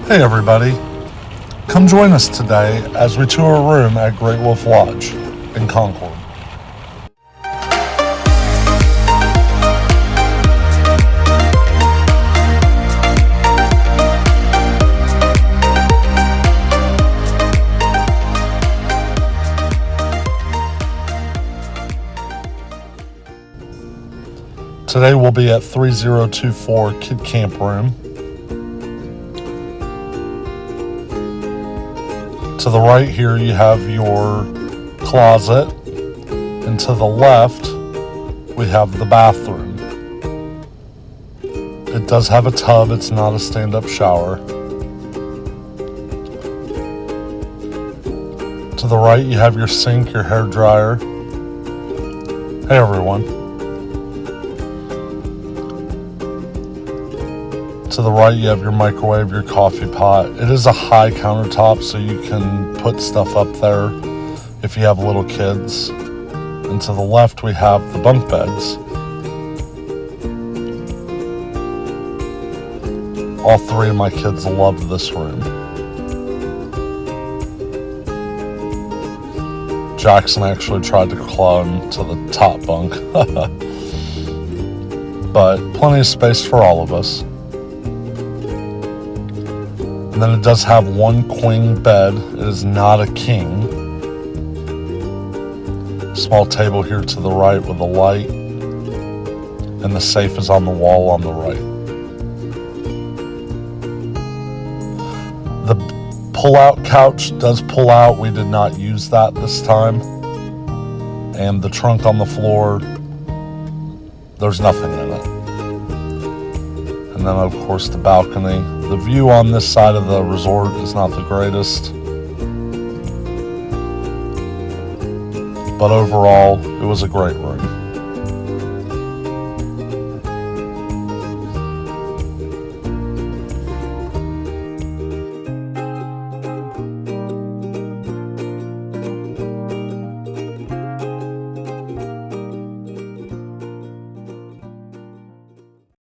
Hey everybody, come join us today as we tour a room at Great Wolf Lodge in Concord. Today we'll be at 3024 Kid Camp Room. To the right here you have your closet, and to the left we have the bathroom. It does have a tub, it's not a stand-up shower. To the right you have your sink, your hair dryer. Hey everyone. To the right you have your microwave, your coffee pot. It is a high countertop, so you can put stuff up there if you have little kids. And to the left we have the bunk beds. All three of my kids love this room. Jaxson actually tried to climb to the top bunk. But plenty of space for all of us. And then it does have one queen bed. It is not a king. Small table here to the right with a light. And the safe is on the wall on the right. The pull-out couch does pull out. We did not use that this time. And the trunk on the floor, there's nothing in it. And then of course the balcony. The view on this side of the resort is not the greatest. But overall, it was a great room.